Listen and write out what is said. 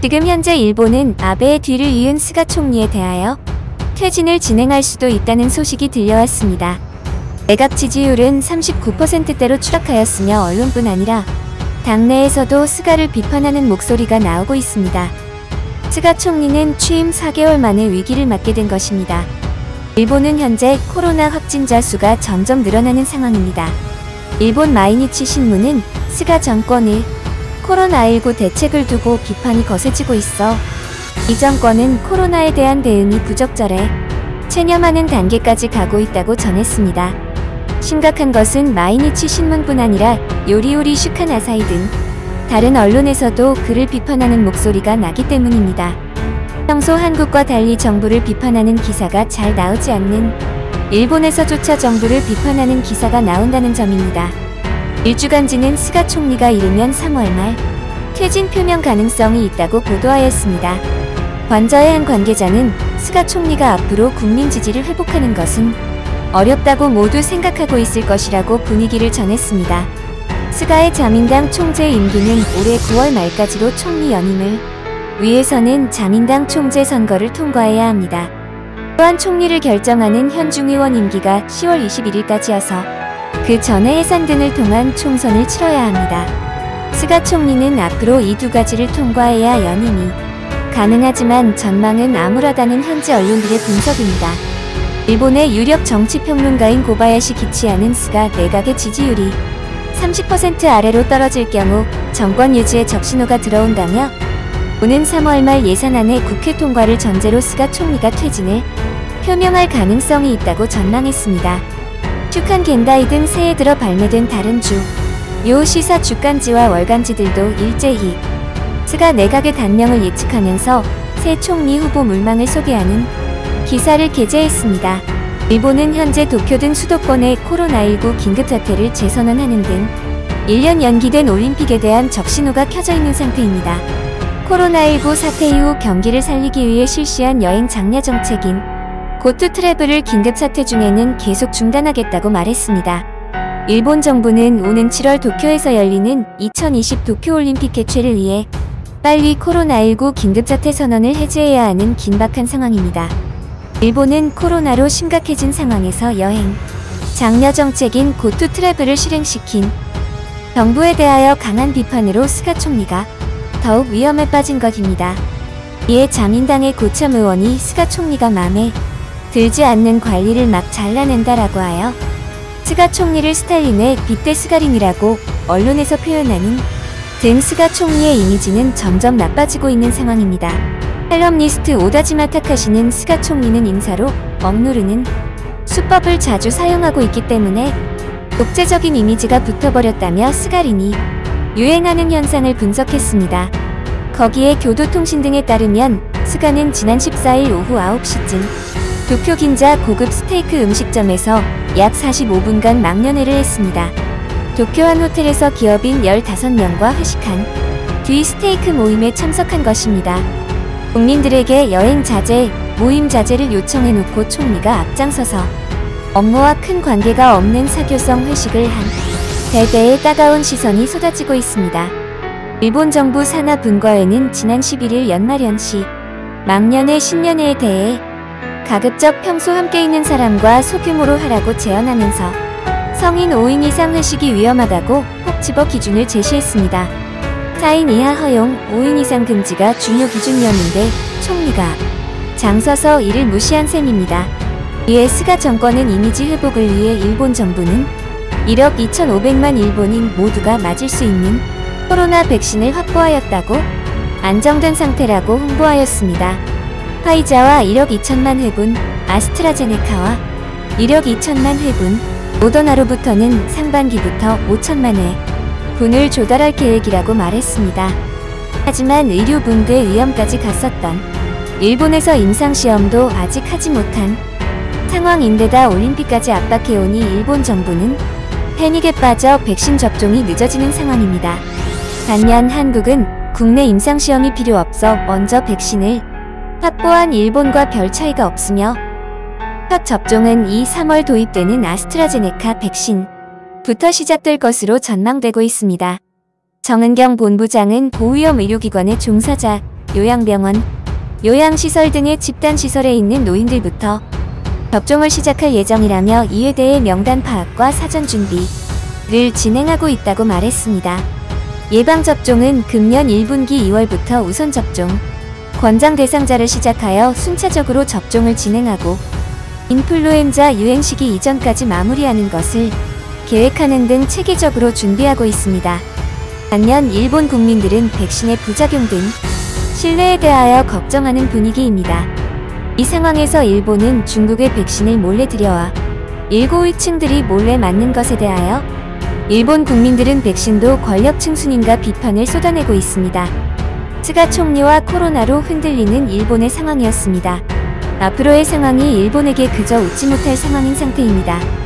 지금 현재 일본은 아베의 뒤를 이은 스가 총리에 대하여 퇴진을 진행할 수도 있다는 소식이 들려왔습니다. 내각 지지율은 39%대로 추락하였으며 언론뿐 아니라 당내에서도 스가를 비판하는 목소리가 나오고 있습니다. 스가 총리는 취임 4개월 만에 위기를 맞게 된 것입니다. 일본은 현재 코로나 확진자 수가 점점 늘어나는 상황입니다. 일본 마이니치 신문은 스가 정권의 코로나19 대책을 두고 비판이 거세지고 있어 이 정권은 코로나에 대한 대응이 부적절해 체념하는 단계까지 가고 있다고 전했습니다. 심각한 것은 마이니치 신문뿐 아니라 요리요리 슈칸 아사히 등 다른 언론에서도 그를 비판하는 목소리가 나기 때문입니다. 평소 한국과 달리 정부를 비판하는 기사가 잘 나오지 않는 일본에서조차 정부를 비판하는 기사가 나온다는 점입니다. 일주간지는 스가 총리가 이르면 3월 말 퇴진 표명 가능성이 있다고 보도하였습니다. 관저의 한 관계자는 스가 총리가 앞으로 국민 지지를 회복하는 것은 어렵다고 모두 생각하고 있을 것이라고 분위기를 전했습니다. 스가의 자민당 총재 임기는 올해 9월 말까지로 총리 연임을 위해서는 자민당 총재 선거를 통과해야 합니다. 또한 총리를 결정하는 현중의원 임기가 10월 21일까지여서 그 전에 해산 등을 통한 총선을 치러야 합니다. 스가 총리는 앞으로 이 두 가지를 통과해야 연임이 가능하지만 전망은 암울하다는 현지 언론들의 분석입니다. 일본의 유력 정치평론가인 고바야시 기치야는 스가 내각의 지지율이 30% 아래로 떨어질 경우 정권 유지에 적신호가 들어온다며 오는 3월 말 예산안의 국회 통과를 전제로 스가 총리가 퇴진을 표명할 가능성이 있다고 전망했습니다. 슈칸 겐다이 등 새해 들어 발매된 다른 주요 시사 주간지와 월간지들도 일제히 스가 내각의 단명을 예측하면서 새 총리 후보 물망을 소개하는 기사를 게재했습니다. 일본은 현재 도쿄 등 수도권의 코로나19 긴급사태를 재선언하는 등 1년 연기된 올림픽에 대한 적신호가 켜져 있는 상태입니다. 코로나19 사태 이후 경기를 살리기 위해 실시한 여행 장려 정책인 고투 트래블을 긴급사태 중에는 계속 중단하겠다고 말했습니다. 일본 정부는 오는 7월 도쿄에서 열리는 2020 도쿄올림픽 개최를 위해 빨리 코로나19 긴급사태 선언을 해제해야 하는 긴박한 상황입니다. 일본은 코로나로 심각해진 상황에서 여행 장려 정책인 고투 트래블을 실행시킨 정부에 대하여 강한 비판으로 스가 총리가 더욱 위험에 빠진 것입니다. 이에 자민당의 고참 의원이 스가 총리가 마음에 들지 않는 관리를 막 잘라낸다라고 하여 스가 총리를 스탈린의 빗대 스가린이라고 언론에서 표현하는 등 스가 총리의 이미지는 점점 나빠지고 있는 상황입니다. 칼럼니스트 오다지마 타카시는 스가 총리는 인사로 억누르는 수법을 자주 사용하고 있기 때문에 독재적인 이미지가 붙어버렸다며 스가린이 유행하는 현상을 분석했습니다. 거기에 교도통신 등에 따르면 스가는 지난 14일 오후 9시쯤 도쿄 긴자 고급 스테이크 음식점에서 약 45분간 망연회를 했습니다. 도쿄 한 호텔에서 기업인 15명과 회식한 뒤 스테이크 모임에 참석한 것입니다. 국민들에게 여행 자제, 모임 자제를 요청해놓고 총리가 앞장서서 업무와 큰 관계가 없는 사교성 회식을 한 대대의 따가운 시선이 쏟아지고 있습니다. 일본 정부 산하분과회는 지난 11일 연말연시 망년회 신년회에 대해 가급적 평소 함께 있는 사람과 소규모로 하라고 제언하면서 성인 5인 이상 회식이 위험하다고 콕 집어 기준을 제시했습니다. 4인 이하 허용, 5인 이상 금지가 중요 기준이었는데 총리가 장서서 이를 무시한 셈입니다. 이에 스가 정권은 이미지 회복을 위해 일본 정부는 1억 2,500만 일본인 모두가 맞을 수 있는 코로나 백신을 확보하였다고 안정된 상태라고 홍보하였습니다. 화이자와 1억 2천만 회분, 아스트라제네카와 1억 2천만 회분, 모더나로부터는 상반기부터 5천만 회분을 조달할 계획이라고 말했습니다. 하지만 의료 붕괴 위험까지 갔었던 일본에서 임상시험도 아직 하지 못한 상황인데다 올림픽까지 압박해오니 일본 정부는 패닉에 빠져 백신 접종이 늦어지는 상황입니다. 반면 한국은 국내 임상시험이 필요 없어 먼저 백신을 확보한 일본과 별 차이가 없으며 첫 접종은 2-3월 도입되는 아스트라제네카 백신부터 시작될 것으로 전망되고 있습니다. 정은경 본부장은 고위험 의료기관의 종사자 요양병원, 요양시설 등의 집단시설에 있는 노인들부터 접종을 시작할 예정이라며 이에 대해 명단 파악과 사전 준비를 진행하고 있다고 말했습니다. 예방접종은 금년 1분기 2월부터 우선 접종, 권장 대상자를 시작하여 순차적으로 접종을 진행하고 인플루엔자 유행 시기 이전까지 마무리하는 것을 계획하는 등 체계적으로 준비하고 있습니다. 반면 일본 국민들은 백신의 부작용 등 신뢰에 대하여 걱정하는 분위기입니다. 이 상황에서 일본은 중국의 백신을 몰래 들여와 일고일층들이 몰래 맞는 것에 대하여 일본 국민들은 백신도 권력층 순임과 비판을 쏟아내고 있습니다. 스가 총리와 코로나로 흔들리는 일본의 상황이었습니다. 앞으로의 상황이 일본에게 그저 웃지 못할 상황인 상태입니다.